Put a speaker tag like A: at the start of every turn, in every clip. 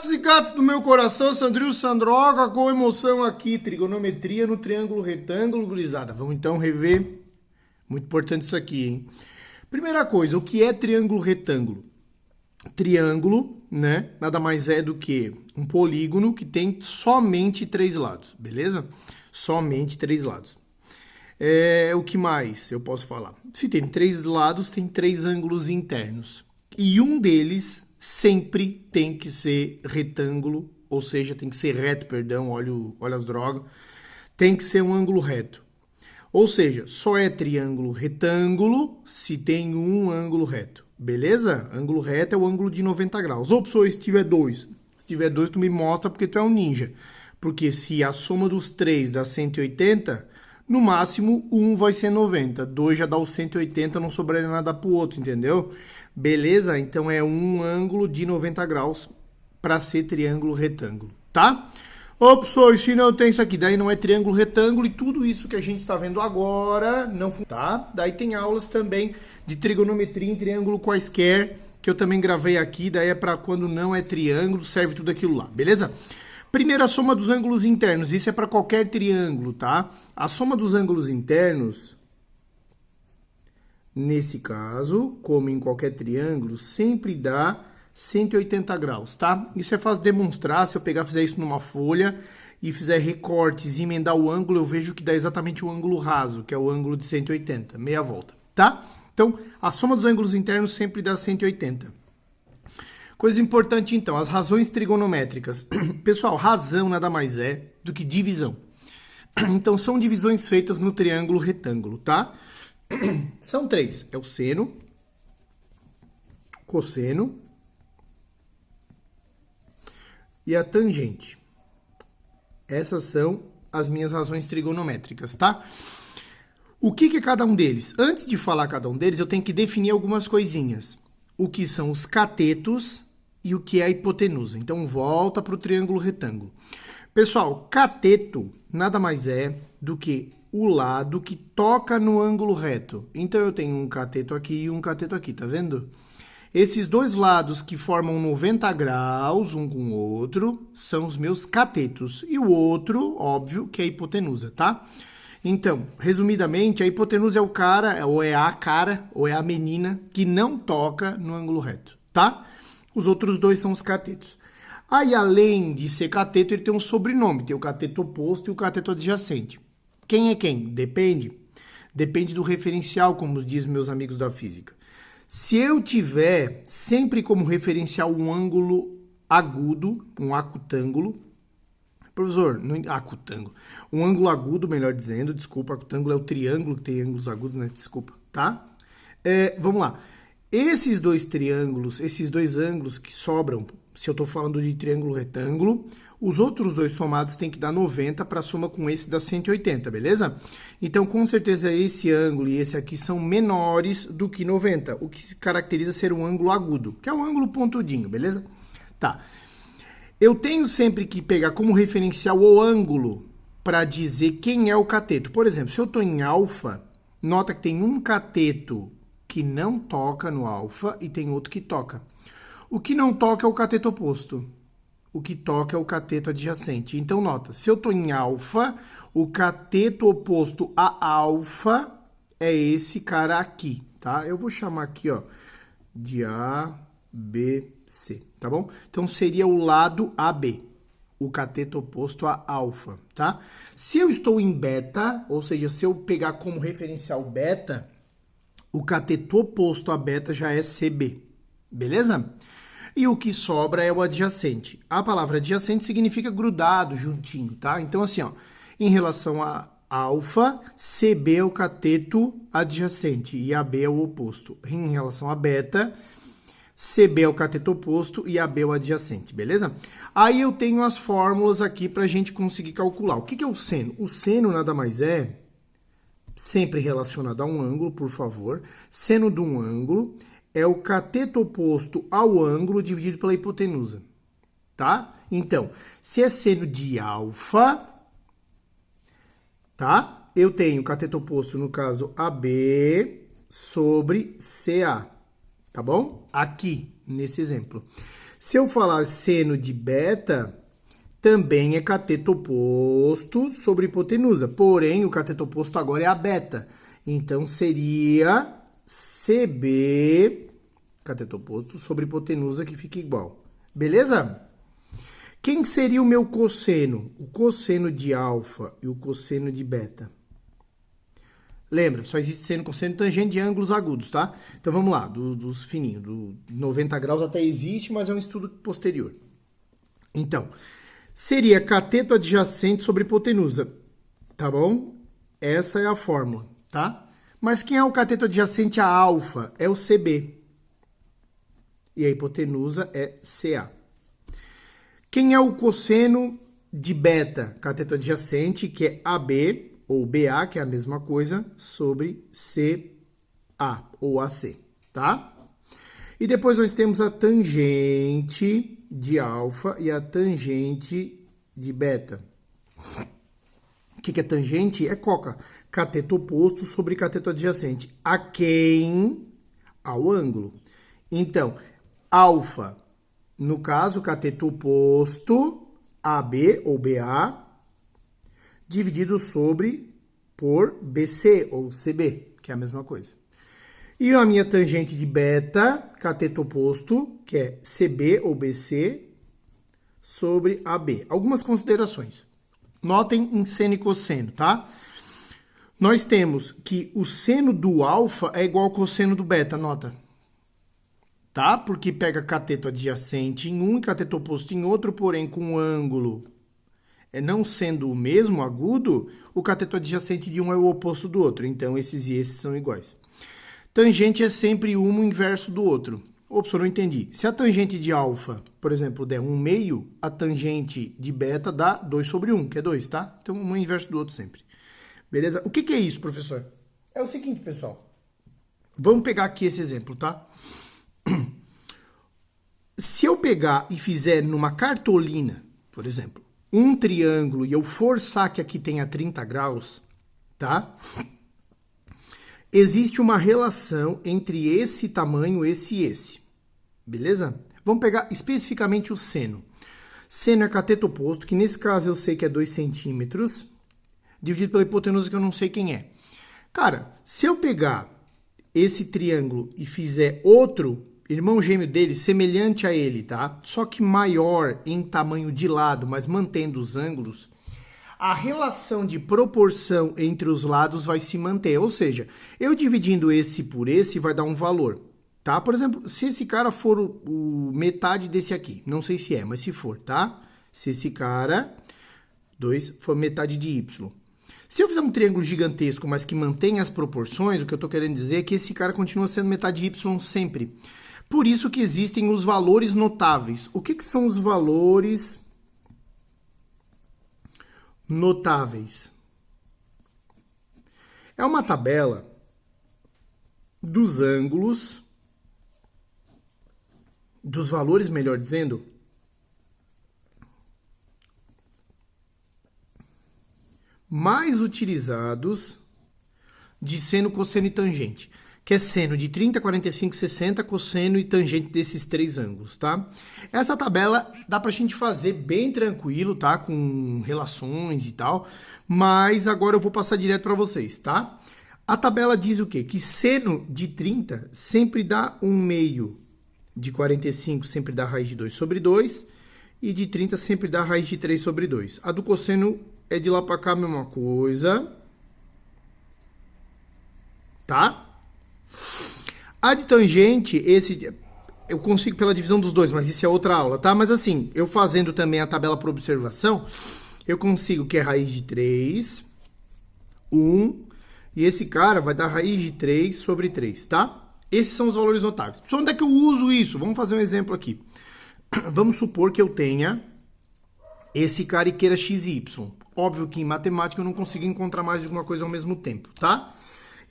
A: Gatos e gatos do meu coração, Sandril Sandroga, com emoção aqui, trigonometria no triângulo retângulo, gurizada. Vamos então rever, muito importante isso aqui, hein? Primeira coisa, o que é triângulo retângulo? Triângulo, né, nada mais é do que um polígono que tem somente três lados, beleza? Somente três lados. O que mais eu posso falar? Se tem três lados, tem três ângulos internos. E um deles sempre tem que ser retângulo, ou seja, tem que ser reto, perdão, olha as drogas. Tem que ser um ângulo reto. Ou seja, só é triângulo retângulo se tem um ângulo reto. Beleza? Ângulo reto é o ângulo de 90 graus. Ou se tiver dois. Se tiver dois, tu me mostra porque tu é um ninja. Porque se a soma dos três dá 180, no máximo um vai ser 90. Dois já dá o 180, não sobraria nada pro outro, entendeu? Beleza? Então é um ângulo de 90 graus para ser triângulo retângulo, tá? Opções, se não tem isso aqui, daí não é triângulo retângulo e tudo isso que a gente está vendo agora não tá? Daí tem aulas também de trigonometria em triângulo quaisquer, que eu também gravei aqui, daí é para quando não é triângulo, serve tudo aquilo lá, beleza? Primeiro, a soma dos ângulos internos, isso é para qualquer triângulo, tá? A soma dos ângulos internos, nesse caso, como em qualquer triângulo, sempre dá 180 graus, tá? Isso é fácil demonstrar, se eu pegar, fizer isso numa folha e fizer recortes e emendar o ângulo, eu vejo que dá exatamente o ângulo raso, que é o ângulo de 180, meia volta, tá? Então, a soma dos ângulos internos sempre dá 180. Coisa importante, então, as razões trigonométricas. Pessoal, razão nada mais é do que divisão. Então, são divisões feitas no triângulo retângulo, tá? São três. É o seno, cosseno e a tangente. Essas são as minhas razões trigonométricas, tá? O que é cada um deles? Antes de falar cada um deles, eu tenho que definir algumas coisinhas. O que são os catetos e o que é a hipotenusa. Então, volta para o triângulo retângulo. Pessoal, cateto nada mais é do que o lado que toca no ângulo reto. Então, eu tenho um cateto aqui e um cateto aqui, tá vendo? Esses dois lados que formam 90 graus, um com o outro, são os meus catetos. E o outro, óbvio, que é a hipotenusa, tá? Então, resumidamente, a hipotenusa é o cara, ou é a menina que não toca no ângulo reto, tá? Os outros dois são os catetos. Aí, além de ser cateto, ele tem um sobrenome. Tem o cateto oposto e o cateto adjacente. Quem é quem? Depende. Depende do referencial, como dizem meus amigos da física. Se eu tiver sempre como referencial um ângulo agudo, um acutângulo, professor, não, acutângulo, um ângulo agudo, melhor dizendo, desculpa, acutângulo é o triângulo que tem ângulos agudos, né? Desculpa, tá? Vamos lá. Esses dois triângulos, esses dois ângulos que sobram, se eu estou falando de triângulo retângulo, os outros dois somados tem que dar 90 para a soma com esse dá 180, beleza? Então, com certeza, esse ângulo e esse aqui são menores do que 90, o que se caracteriza ser um ângulo agudo, que é um ângulo pontudinho, beleza? Tá. Eu tenho sempre que pegar como referencial o ângulo para dizer quem é o cateto. Por exemplo, se eu estou em alfa, nota que tem um cateto que não toca no alfa e tem outro que toca. O que não toca é o cateto oposto. O que toca é o cateto adjacente. Então, nota, se eu estou em alfa, o cateto oposto a alfa é esse cara aqui, tá? Eu vou chamar aqui, ó, de A, B, C, tá bom? Então, seria o lado AB, o cateto oposto a alfa, tá? Se eu estou em beta, ou seja, se eu pegar como referencial beta, o cateto oposto a beta já é CB, beleza? E o que sobra é o adjacente. A palavra adjacente significa grudado, juntinho, tá? Então, assim, ó, em relação a alfa, CB é o cateto adjacente e AB é o oposto. Em relação a beta, CB é o cateto oposto e AB é o adjacente, beleza? Aí eu tenho as fórmulas aqui para a gente conseguir calcular. O que é o seno? O seno nada mais é, sempre relacionado a um ângulo, por favor. Seno de um ângulo é o cateto oposto ao ângulo dividido pela hipotenusa, tá? Então, se é seno de alfa, tá? Eu tenho cateto oposto, no caso, AB sobre CA, tá bom? Aqui, nesse exemplo. Se eu falar seno de beta, também é cateto oposto sobre hipotenusa. Porém, o cateto oposto agora é a beta. Então, seria CB, cateto oposto sobre hipotenusa, que fica igual. Beleza? Quem seria o meu cosseno? O cosseno de alfa e o cosseno de beta. Lembra, só existe seno, cosseno e tangente de ângulos agudos, tá? Então, vamos lá, dos fininhos. Do 90 graus até existe, mas é um estudo posterior. Então, seria cateto adjacente sobre hipotenusa, tá bom? Essa é a fórmula, tá? Mas quem é o cateto adjacente a alfa? É o CB. E a hipotenusa é CA. Quem é o cosseno de beta? Cateto adjacente, que é AB, ou BA, que é a mesma coisa, sobre CA, ou AC, tá? E depois nós temos a tangente de alfa e a tangente de beta. O que é tangente? É coca. Cateto oposto sobre cateto adjacente. A quem? Ao ângulo. Então, alfa, no caso, cateto oposto, AB ou BA, dividido por BC ou CB, que é a mesma coisa. E a minha tangente de beta, cateto oposto, que é CB ou BC, sobre AB. Algumas considerações. Notem em seno e cosseno, tá? Nós temos que o seno do alfa é igual ao cosseno do beta, nota. Tá? Porque pega cateto adjacente em um e cateto oposto em outro, porém com ângulo não sendo o mesmo agudo, o cateto adjacente de um é o oposto do outro. Então, esses e esses são iguais. Tangente é sempre um inverso do outro. Ops, eu não entendi. Se a tangente de alfa, por exemplo, der 1/2, a tangente de beta dá 2 sobre 1, que é 2, tá? Então, um é inverso do outro sempre. Beleza? O que é isso, professor? É o seguinte, pessoal. Vamos pegar aqui esse exemplo, tá? Se eu pegar e fizer numa cartolina, por exemplo, um triângulo e eu forçar que aqui tenha 30 graus, tá? Existe uma relação entre esse tamanho, esse e esse. Beleza? Vamos pegar especificamente o seno. Seno é cateto oposto, que nesse caso eu sei que é 2 centímetros, dividido pela hipotenusa que eu não sei quem é. Cara, se eu pegar esse triângulo e fizer outro irmão gêmeo dele, semelhante a ele, tá? Só que maior em tamanho de lado, mas mantendo os ângulos, a relação de proporção entre os lados vai se manter. Ou seja, eu dividindo esse por esse vai dar um valor, tá? Por exemplo, se esse cara for o metade desse aqui, não sei se é, mas se for, tá? Se esse cara, 2, for metade de y. Se eu fizer um triângulo gigantesco, mas que mantém as proporções, o que eu tô querendo dizer é que esse cara continua sendo metade de y sempre. Por isso que existem os valores notáveis. O que são os valores notáveis? É uma tabela dos ângulos, dos valores, melhor dizendo, mais utilizados de seno, cosseno e tangente. Que é seno de 30, 45, 60, cosseno e tangente desses 3 ângulos, tá? Essa tabela dá pra gente fazer bem tranquilo, tá? Com relações e tal, mas agora eu vou passar direto para vocês, tá? A tabela diz o quê? Que seno de 30 sempre dá 1/2, de 45 sempre dá raiz de 2 sobre 2, e de 30 sempre dá raiz de 3 sobre 2. A do cosseno é de lá pra cá a mesma coisa, tá? A de tangente, esse eu consigo pela divisão dos dois, mas isso é outra aula, tá? Mas assim, eu fazendo também a tabela por observação, eu consigo que é raiz de 3, 1, e esse cara vai dar raiz de 3 sobre 3, tá? Esses são os valores notáveis. Só onde é que eu uso isso? Vamos fazer um exemplo aqui. Vamos supor que eu tenha esse cara e queira x e y. Óbvio que em matemática eu não consigo encontrar mais de alguma coisa ao mesmo tempo, tá?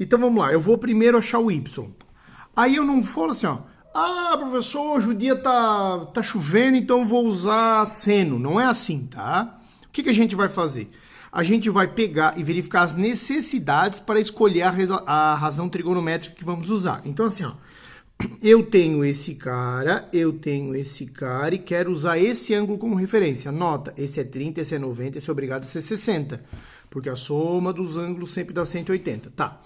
A: Então vamos lá, eu vou primeiro achar o y. Aí eu não falo assim, ó, ah, professor, hoje o dia tá chovendo, então eu vou usar seno. Não é assim, tá? O que a gente vai fazer? A gente vai pegar e verificar as necessidades para escolher a razão trigonométrica que vamos usar. Então assim, ó, eu tenho esse cara e quero usar esse ângulo como referência. Nota, esse é 30, esse é 90, esse é obrigado a ser 60, porque a soma dos ângulos sempre dá 180. Tá.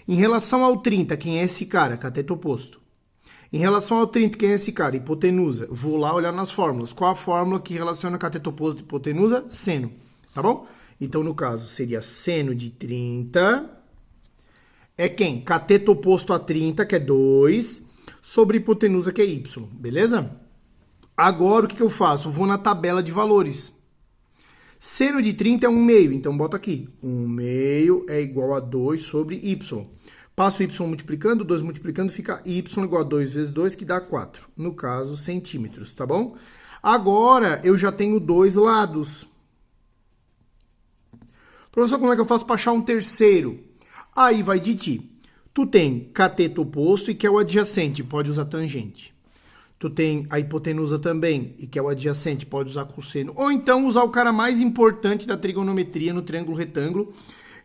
A: Em relação ao 30, quem é esse cara? Cateto oposto. Em relação ao 30, quem é esse cara? Hipotenusa. Vou lá olhar nas fórmulas. Qual a fórmula que relaciona cateto oposto e hipotenusa? Seno. Tá bom? Então, no caso, seria seno de 30. É quem? Cateto oposto a 30, que é 2, sobre hipotenusa, que é y. Beleza? Agora, o que eu faço? Vou na tabela de valores. Seno de 30 é 1/2, então boto aqui. 1/2 é igual a 2 sobre y. Passo y multiplicando, 2 multiplicando, fica y igual a 2 vezes 2, que dá 4. No caso, centímetros, tá bom? Agora, eu já tenho dois lados. Professor, como é que eu faço para achar um terceiro? Aí vai de ti. Tu tem cateto oposto e que é o adjacente, pode usar tangente. Tu tem a hipotenusa também, e que é o adjacente, pode usar cosseno. Ou então usar o cara mais importante da trigonometria no triângulo retângulo,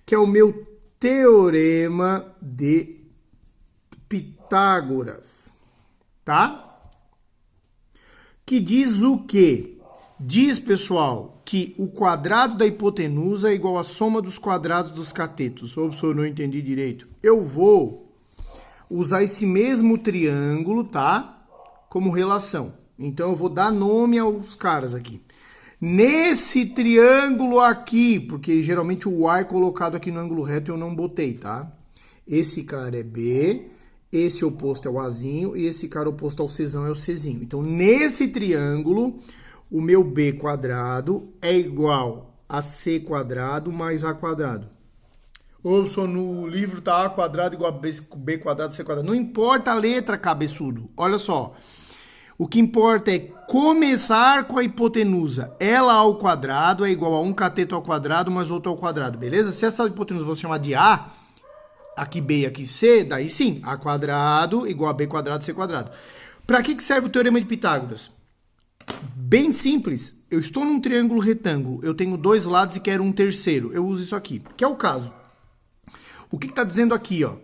A: que é o meu Teorema de Pitágoras, tá? Que diz o quê? Diz, pessoal, que o quadrado da hipotenusa é igual à soma dos quadrados dos catetos. Ou se eu não entendi direito. Eu vou usar esse mesmo triângulo, tá? Como relação. Então, eu vou dar nome aos caras aqui. Nesse triângulo aqui, porque geralmente o A é colocado aqui no ângulo reto eu não botei, tá? Esse cara é B, esse oposto é o Azinho e esse cara oposto ao Czão é o Czinho. Então, nesse triângulo, o meu B quadrado é igual a C quadrado mais A quadrado. Ou só no livro tá A quadrado igual a B quadrado, C quadrado. Não importa a letra, cabeçudo. Olha só. O que importa é começar com a hipotenusa. Ela ao quadrado é igual a um cateto ao quadrado mais outro ao quadrado, beleza? Se essa hipotenusa você chamar de A, aqui B e aqui C, daí sim, A quadrado igual a B quadrado, C quadrado. Para que serve o Teorema de Pitágoras? Bem simples. Eu estou num triângulo retângulo, eu tenho dois lados e quero um terceiro. Eu uso isso aqui, que é o caso. O que está dizendo aqui, ó?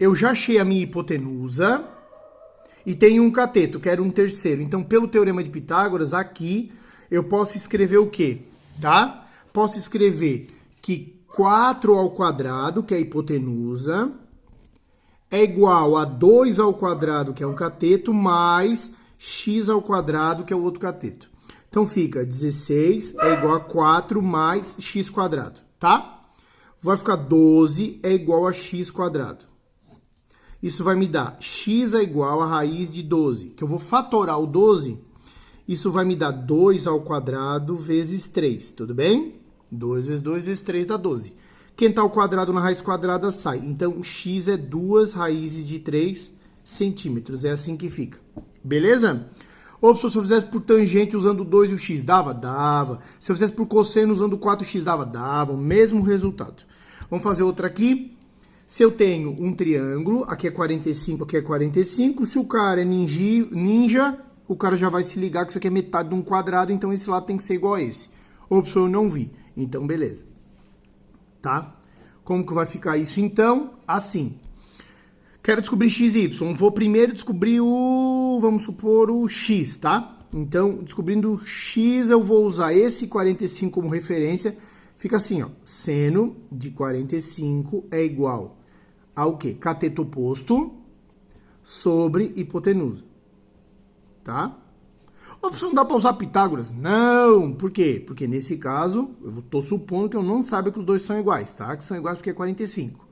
A: Eu já achei a minha hipotenusa e tenho um cateto, quero um terceiro. Então, pelo Teorema de Pitágoras, aqui eu posso escrever o quê? Tá? Posso escrever que 4 ao quadrado, que é a hipotenusa, é igual a 2 ao quadrado, que é um cateto, mais x ao quadrado, que é o outro cateto. Então, fica 16 é igual a 4 mais x quadrado, tá? Vai ficar 12 é igual a x quadrado. Isso vai me dar x é igual a raiz de 12, que eu vou fatorar o 12, isso vai me dar 2 ao quadrado vezes 3, tudo bem? 2 vezes 2 vezes 3 dá 12. Quem está ao quadrado na raiz quadrada sai. Então, x é 2 raízes de 3 centímetros. É assim que fica. Beleza? Ou se eu fizesse por tangente usando 2 e o x, dava? Dava. Se eu fizesse por cosseno usando 4x, dava? Dava. O mesmo resultado. Vamos fazer outra aqui. Se eu tenho um triângulo, aqui é 45, aqui é 45. Se o cara é ninja, o cara já vai se ligar que isso aqui é metade de um quadrado, então esse lado tem que ser igual a esse. Opção eu não vi. Então, beleza. Tá? Como que vai ficar isso, então? Assim. Quero descobrir x e y. Vou primeiro descobrir vamos supor, o x, tá? Então, descobrindo x, eu vou usar esse 45 como referência. Fica assim, ó. Seno de 45 é igual ao quê? Cateto oposto sobre hipotenusa. Tá? Opção não dá para usar Pitágoras? Não! Por quê? Porque nesse caso, eu estou supondo que eu não saiba que os dois são iguais, tá? Que são iguais porque é 45.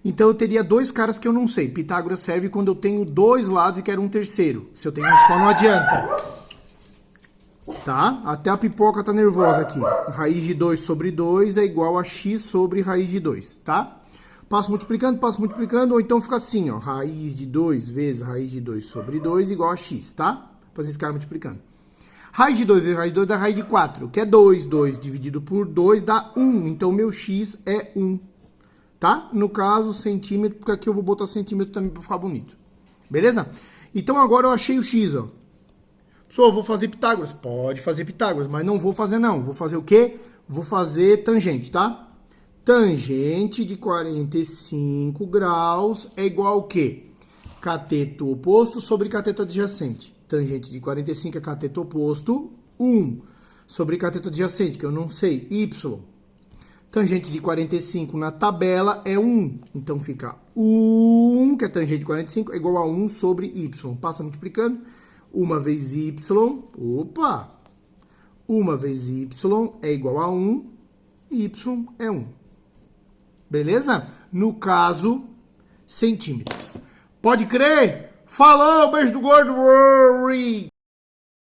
A: Então, eu teria dois caras que eu não sei. Pitágoras serve quando eu tenho dois lados e quero um terceiro. Se eu tenho um só, não adianta. Tá? Até a pipoca tá nervosa aqui. Raiz de 2 sobre 2 é igual a x sobre raiz de 2, tá? Passo multiplicando, ou então fica assim, ó. Raiz de 2 vezes raiz de 2 sobre 2 igual a x, tá? Fazer esse cara multiplicando. Raiz de 2 vezes raiz de 2 dá raiz de 4, que é 2. 2 dividido por 2 dá 1. Então, meu x é 1. Tá? No caso, centímetro, porque aqui eu vou botar centímetro também para ficar bonito. Beleza? Então, agora eu achei o x, ó. Professor, vou fazer Pitágoras. Pode fazer Pitágoras, mas não vou fazer não. Vou fazer o quê? Vou fazer tangente, tá? Tangente de 45 graus é igual ao quê? cateto oposto sobre cateto adjacente. Tangente de 45 é cateto oposto, 1 sobre cateto adjacente, que eu não sei, y. Tangente de 45 na tabela é 1. Então fica 1, que é tangente de 45, é igual a 1 sobre y. Passa multiplicando. 1 vezes y, opa! 1 vezes y é igual a 1, y é 1. Beleza? No caso, centímetros. Pode crer? Falou, beijo do gordo!